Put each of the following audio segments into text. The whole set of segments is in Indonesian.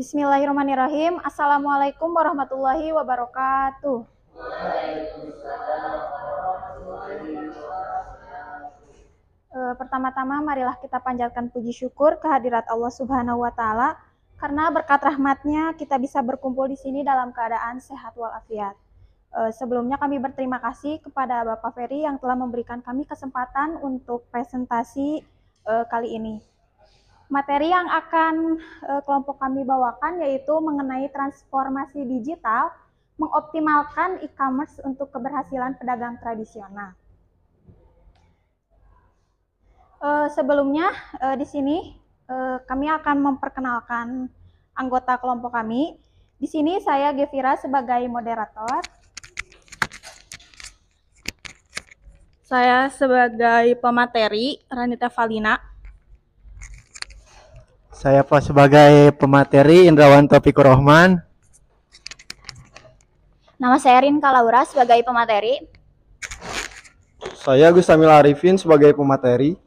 Bismillahirrahmanirrahim. Assalamualaikum warahmatullahi wabarakatuh. Pertama-tama marilah kita panjatkan puji syukur kehadirat Allah Subhanahu wa taala karena berkat rahmatnya kita bisa berkumpul di sini dalam keadaan sehat walafiat. Sebelumnya kami berterima kasih kepada Bapak Ferry yang telah memberikan kami kesempatan untuk presentasi kali ini. Materi yang akan kelompok kami bawakan yaitu mengenai transformasi digital, mengoptimalkan e-commerce untuk keberhasilan pedagang tradisional. Sebelumnya di sini kami akan memperkenalkan anggota kelompok kami. Di sini saya Gevira sebagai moderator. Saya sebagai pemateri, Ranita Valina. Saya sebagai pemateri Indrawan Taufikur Rahman. Nama saya Rinka Laura sebagai pemateri. Saya Gustamil Arifin sebagai pemateri.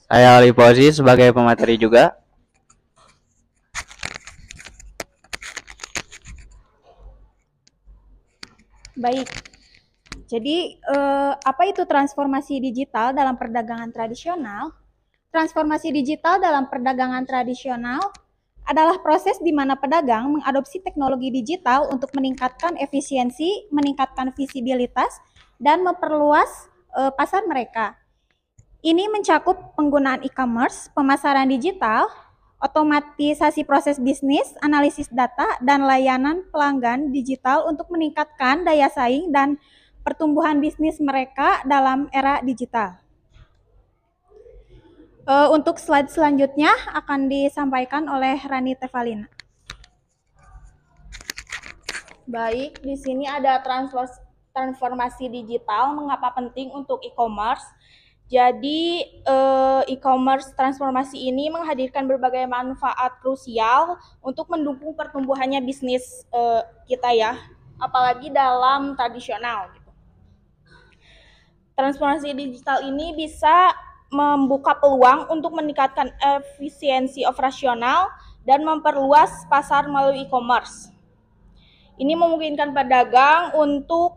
Saya Ali Fauzi sebagai pemateri juga. Baik. Jadi apa itu transformasi digital dalam perdagangan tradisional? Transformasi digital dalam perdagangan tradisional adalah proses di mana pedagang mengadopsi teknologi digital untuk meningkatkan efisiensi, meningkatkan visibilitas, dan memperluas pasar mereka. Ini mencakup penggunaan e-commerce, pemasaran digital, otomatisasi proses bisnis, analisis data, dan layanan pelanggan digital untuk meningkatkan daya saing dan pertumbuhan bisnis mereka dalam era digital. Untuk slide selanjutnya akan disampaikan oleh Rani Tevalina. Baik, di sini ada transformasi digital, mengapa penting untuk e-commerce. Jadi e-commerce transformasi ini menghadirkan berbagai manfaat krusial untuk mendukung pertumbuhannya bisnis kita ya, apalagi dalam tradisional. Gitu. Transformasi digital ini bisa membuka peluang untuk meningkatkan efisiensi operasional dan memperluas pasar melalui e-commerce. Ini memungkinkan pedagang untuk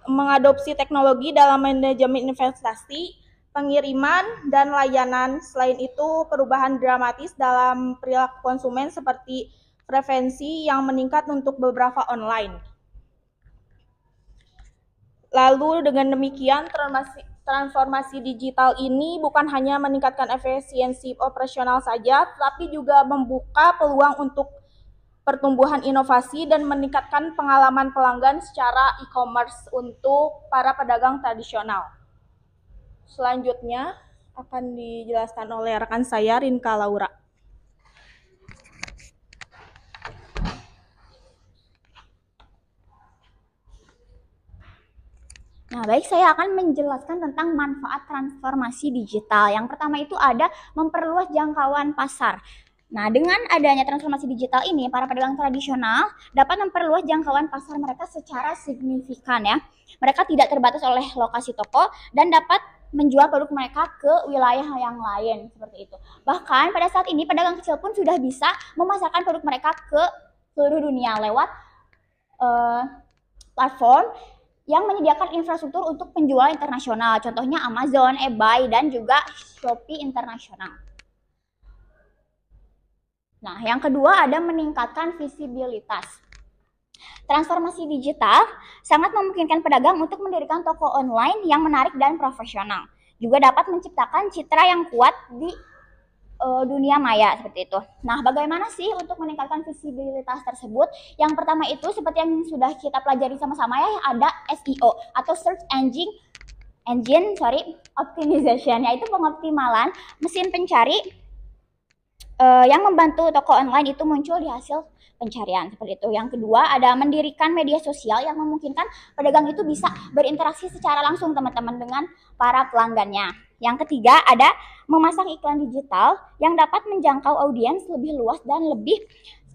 mengadopsi teknologi dalam manajemen investasi, pengiriman, dan layanan. Selain itu, perubahan dramatis dalam perilaku konsumen seperti preferensi yang meningkat untuk beberapa online. Lalu dengan demikian, transformasi digital ini bukan hanya meningkatkan efisiensi operasional saja, tapi juga membuka peluang untuk pertumbuhan inovasi dan meningkatkan pengalaman pelanggan secara e-commerce untuk para pedagang tradisional. Selanjutnya akan dijelaskan oleh rekan saya Rinka Laura. Nah, baik, saya akan menjelaskan tentang manfaat transformasi digital. Yang pertama itu ada memperluas jangkauan pasar. Nah, dengan adanya transformasi digital ini, para pedagang tradisional dapat memperluas jangkauan pasar mereka secara signifikan ya. Mereka tidak terbatas oleh lokasi toko dan dapat menjual produk mereka ke wilayah yang lain seperti itu. Bahkan pada saat ini pedagang kecil pun sudah bisa memasarkan produk mereka ke seluruh dunia lewat platform yang menyediakan infrastruktur untuk penjualan internasional. Contohnya Amazon, eBay, dan juga Shopee Internasional. Nah, yang kedua ada meningkatkan visibilitas. Transformasi digital sangat memungkinkan pedagang untuk mendirikan toko online yang menarik dan profesional. Juga dapat menciptakan citra yang kuat di dunia maya seperti itu. Nah, bagaimana sih untuk meningkatkan visibilitas tersebut? Yang pertama itu seperti yang sudah kita pelajari sama-sama ya, ada SEO atau Search Engine Optimization, yaitu pengoptimalan mesin pencari yang membantu toko online itu muncul di hasil pencarian seperti itu. Yang kedua ada mendirikan media sosial yang memungkinkan pedagang itu bisa berinteraksi secara langsung teman-teman dengan para pelanggannya. Yang ketiga ada memasang iklan digital yang dapat menjangkau audiens lebih luas dan lebih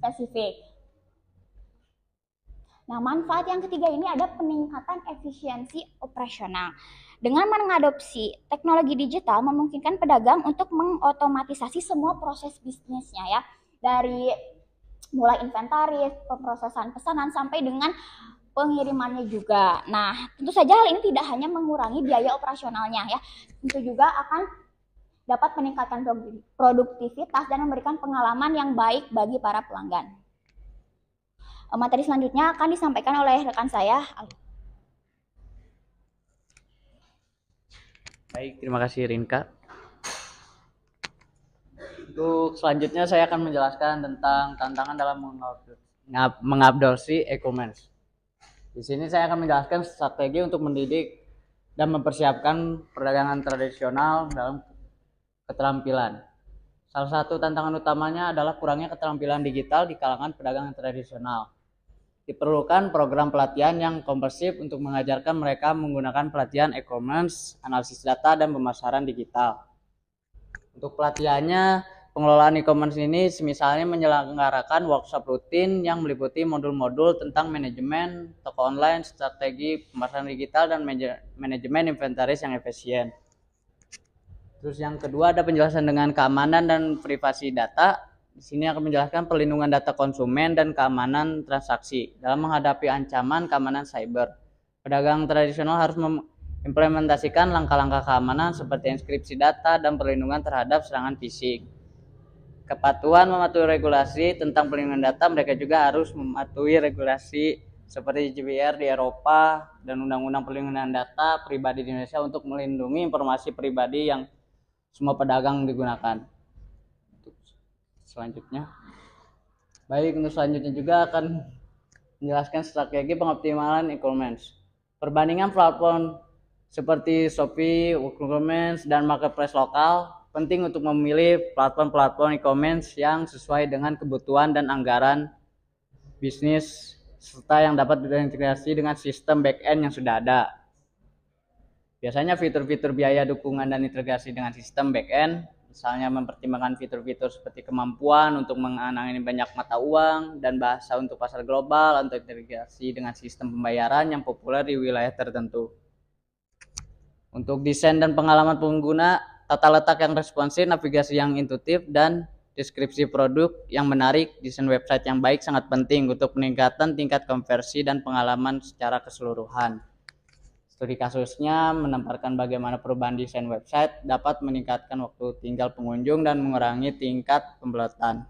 spesifik. Nah, manfaat yang ketiga ini ada peningkatan efisiensi operasional. Dengan mengadopsi teknologi digital memungkinkan pedagang untuk mengotomatisasi semua proses bisnisnya ya. dari mulai inventaris, pemrosesan pesanan sampai dengan pengirimannya juga. Nah, tentu saja hal ini tidak hanya mengurangi biaya operasionalnya ya, tentu juga akan dapat meningkatkan produktivitas dan memberikan pengalaman yang baik bagi para pelanggan. Materi selanjutnya akan disampaikan oleh rekan saya. Baik, terima kasih Rinka. Untuk selanjutnya saya akan menjelaskan tentang tantangan dalam mengadopsi e-commerce. Di sini saya akan menjelaskan strategi untuk mendidik dan mempersiapkan perdagangan tradisional dalam keterampilan. Salah satu tantangan utamanya adalah kurangnya keterampilan digital di kalangan pedagang tradisional. Diperlukan program pelatihan yang komprehensif untuk mengajarkan mereka menggunakan pelatihan e-commerce, analisis data, dan pemasaran digital. Untuk pelatihannya, pengelolaan e-commerce ini misalnya menyelenggarakan workshop rutin yang meliputi modul-modul tentang manajemen toko online, strategi pemasaran digital, dan manajemen inventaris yang efisien. Terus yang kedua ada penjelasan dengan keamanan dan privasi data. Di sini akan menjelaskan perlindungan data konsumen dan keamanan transaksi dalam menghadapi ancaman keamanan cyber. Pedagang tradisional harus implementasikan langkah-langkah keamanan seperti enkripsi data dan perlindungan terhadap serangan fisik. Kepatuhan mematuhi regulasi tentang perlindungan data, mereka juga harus mematuhi regulasi seperti GDPR di Eropa dan Undang-Undang Perlindungan Data Pribadi di Indonesia untuk melindungi informasi pribadi yang semua pedagang digunakan. Selanjutnya, untuk selanjutnya juga akan menjelaskan strategi pengoptimalan e-commerce. Perbandingan platform seperti Shopee, WooCommerce, dan marketplace lokal penting untuk memilih platform e-commerce yang sesuai dengan kebutuhan dan anggaran bisnis serta yang dapat terintegrasi dengan sistem back-end yang sudah ada. Biasanya fitur-fitur biaya dukungan dan integrasi dengan sistem back-end, misalnya mempertimbangkan fitur-fitur seperti kemampuan untuk menangani banyak mata uang dan bahasa untuk pasar global untuk integrasi dengan sistem pembayaran yang populer di wilayah tertentu. Untuk desain dan pengalaman pengguna, tata letak yang responsif, navigasi yang intuitif, dan deskripsi produk yang menarik, desain website yang baik sangat penting untuk peningkatan tingkat konversi dan pengalaman secara keseluruhan. Studi kasusnya menempatkan bagaimana perubahan desain website dapat meningkatkan waktu tinggal pengunjung dan mengurangi tingkat pemblotan.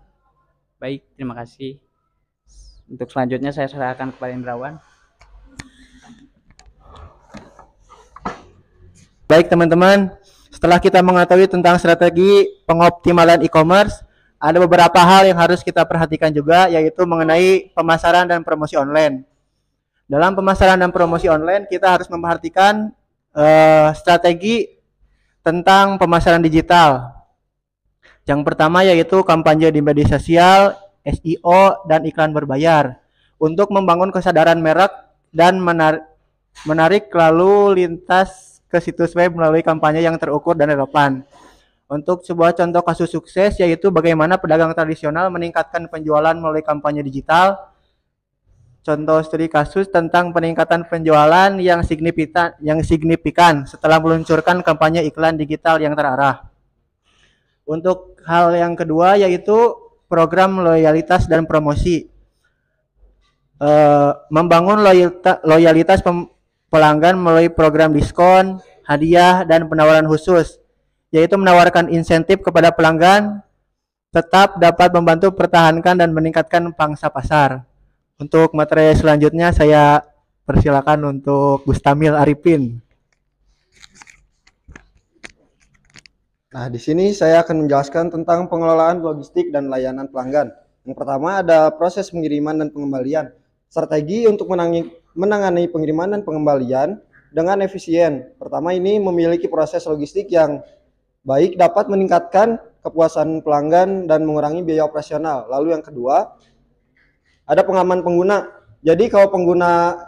Baik, terima kasih. Untuk selanjutnya saya serahkan kepada Indrawan. Baik teman-teman, setelah kita mengetahui tentang strategi pengoptimalan e-commerce, ada beberapa hal yang harus kita perhatikan juga, yaitu mengenai pemasaran dan promosi online. Dalam pemasaran dan promosi online, kita harus memperhatikan strategi tentang pemasaran digital. Yang pertama yaitu kampanye di media sosial, SEO, dan iklan berbayar untuk membangun kesadaran merek dan menarik lalu lintas ke situs web melalui kampanye yang terukur dan relevan. Untuk sebuah contoh kasus sukses yaitu bagaimana pedagang tradisional meningkatkan penjualan melalui kampanye digital. Contoh studi kasus tentang peningkatan penjualan yang signifikan setelah meluncurkan kampanye iklan digital yang terarah. Untuk hal yang kedua yaitu program loyalitas dan promosi. Membangun loyalitas pelanggan melalui program diskon, hadiah, dan penawaran khusus, yaitu menawarkan insentif kepada pelanggan tetap dapat membantu pertahankan dan meningkatkan pangsa pasar. Untuk materi selanjutnya saya persilakan untuk Gustamil Arifin. Nah, di sini saya akan menjelaskan tentang pengelolaan logistik dan layanan pelanggan. Yang pertama ada proses pengiriman dan pengembalian. Strategi untuk menangani pengiriman dan pengembalian dengan efisien. Pertama ini memiliki proses logistik yang baik dapat meningkatkan kepuasan pelanggan dan mengurangi biaya operasional. Lalu yang kedua, ada pengalaman pengguna. Jadi kalau pengguna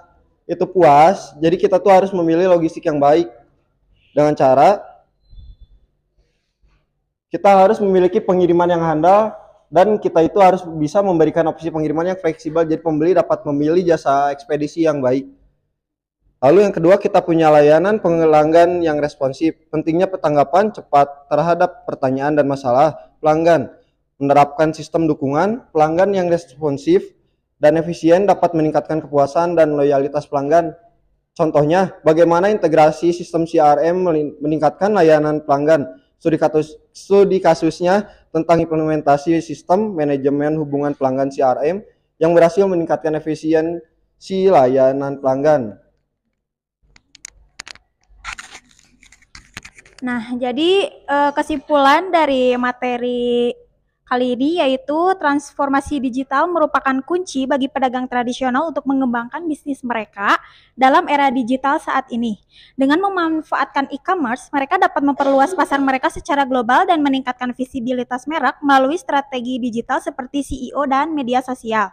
itu puas, jadi kita tuh harus memilih logistik yang baik. Dengan cara kita harus memiliki pengiriman yang handal dan kita itu harus bisa memberikan opsi pengiriman yang fleksibel. Jadi pembeli dapat memilih jasa ekspedisi yang baik. Lalu yang kedua, kita punya layanan pelanggan yang responsif. Pentingnya tanggapan cepat terhadap pertanyaan dan masalah pelanggan. Menerapkan sistem dukungan pelanggan yang responsif dan efisien dapat meningkatkan kepuasan dan loyalitas pelanggan. Contohnya, bagaimana integrasi sistem CRM meningkatkan layanan pelanggan. Studi kasusnya tentang implementasi sistem manajemen hubungan pelanggan CRM yang berhasil meningkatkan efisiensi layanan pelanggan. Nah, jadi kesimpulan dari materi kali ini yaitu transformasi digital merupakan kunci bagi pedagang tradisional untuk mengembangkan bisnis mereka dalam era digital saat ini. Dengan memanfaatkan e-commerce, mereka dapat memperluas pasar mereka secara global dan meningkatkan visibilitas merek melalui strategi digital seperti SEO dan media sosial.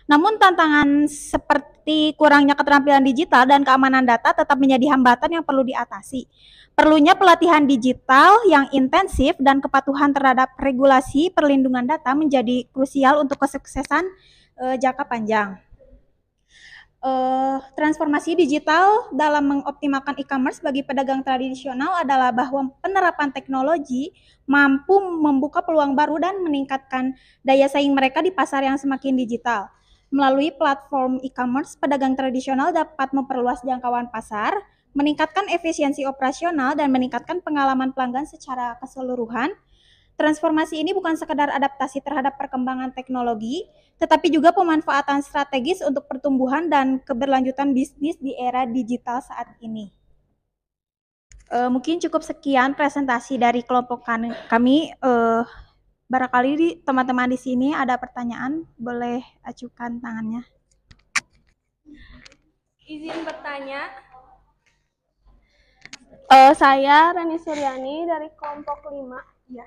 Namun tantangan seperti kurangnya keterampilan digital dan keamanan data tetap menjadi hambatan yang perlu diatasi. Perlunya pelatihan digital yang intensif dan kepatuhan terhadap regulasi perlindungan data menjadi krusial untuk kesuksesan jangka panjang. Transformasi digital dalam mengoptimalkan e-commerce bagi pedagang tradisional adalah bahwa penerapan teknologi mampu membuka peluang baru dan meningkatkan daya saing mereka di pasar yang semakin digital. Melalui platform e-commerce, pedagang tradisional dapat memperluas jangkauan pasar, meningkatkan efisiensi operasional, dan meningkatkan pengalaman pelanggan secara keseluruhan. Transformasi ini bukan sekadar adaptasi terhadap perkembangan teknologi, tetapi juga pemanfaatan strategis untuk pertumbuhan dan keberlanjutan bisnis di era digital saat ini. Mungkin cukup sekian presentasi dari kelompok kami. Barangkali teman-teman di sini ada pertanyaan, boleh ajukan tangannya. Izin bertanya. Saya Rani Suryani dari kelompok 5. Ya.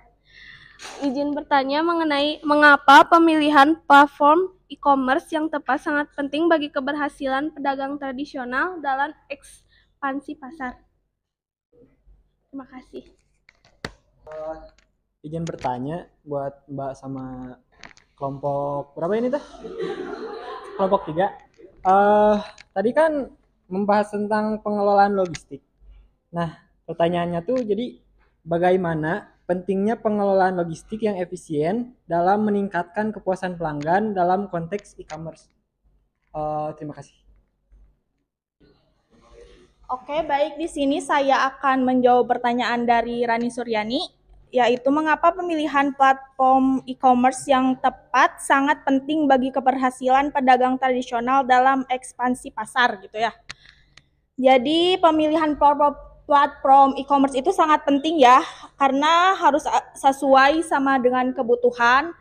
Izin bertanya mengenai mengapa pemilihan platform e-commerce yang tepat sangat penting bagi keberhasilan pedagang tradisional dalam ekspansi pasar. Terima kasih. Izin bertanya buat Mbak sama kelompok berapa ini tuh? Kelompok 3. Tadi kan membahas tentang pengelolaan logistik. Nah, pertanyaannya tuh jadi bagaimana pentingnya pengelolaan logistik yang efisien dalam meningkatkan kepuasan pelanggan dalam konteks e-commerce? Terima kasih. Oke, baik, di sini saya akan menjawab pertanyaan dari Rani Suryani, yaitu mengapa pemilihan platform e-commerce yang tepat sangat penting bagi keberhasilan pedagang tradisional dalam ekspansi pasar gitu ya. Jadi pemilihan platform e-commerce itu sangat penting ya, karena harus sesuai sama dengan kebutuhan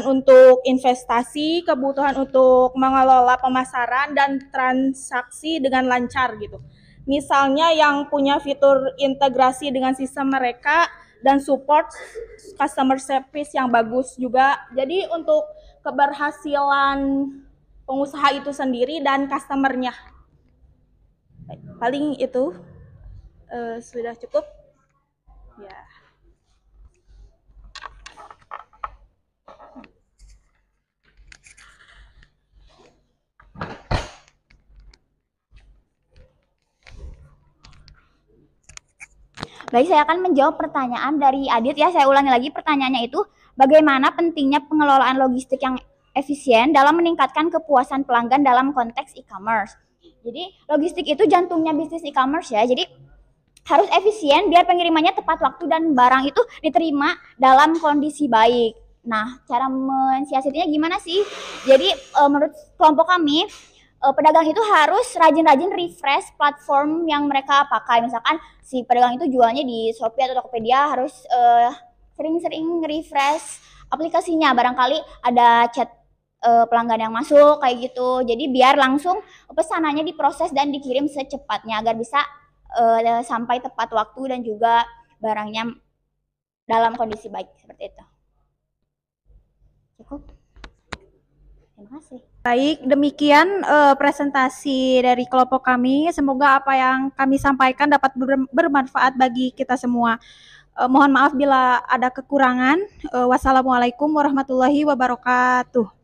untuk investasi, kebutuhan untuk mengelola pemasaran dan transaksi dengan lancar gitu. Misalnya yang punya fitur integrasi dengan sistem mereka dan support customer service yang bagus juga. Jadi untuk keberhasilan pengusaha itu sendiri dan customernya. Paling itu sudah cukup. Ya. Baik, saya akan menjawab pertanyaan dari Adit ya. Saya ulangi lagi pertanyaannya itu, bagaimana pentingnya pengelolaan logistik yang efisien dalam meningkatkan kepuasan pelanggan dalam konteks e-commerce. Jadi, logistik itu jantungnya bisnis e-commerce ya. Jadi, harus efisien biar pengirimannya tepat waktu dan barang itu diterima dalam kondisi baik. Nah, cara mensiasatinya gimana sih? Jadi, menurut kelompok kami, pedagang itu harus rajin-rajin refresh platform yang mereka pakai. Misalkan si pedagang itu jualnya di Shopee atau Tokopedia, harus sering-sering refresh aplikasinya. Barangkali ada chat pelanggan yang masuk kayak gitu. Jadi biar langsung pesanannya diproses dan dikirim secepatnya agar bisa sampai tepat waktu dan juga barangnya dalam kondisi baik seperti itu. Cukup. Terima kasih. Baik, demikian presentasi dari kelompok kami. Semoga apa yang kami sampaikan dapat bermanfaat bagi kita semua. Mohon maaf bila ada kekurangan. Wassalamualaikum warahmatullahi wabarakatuh.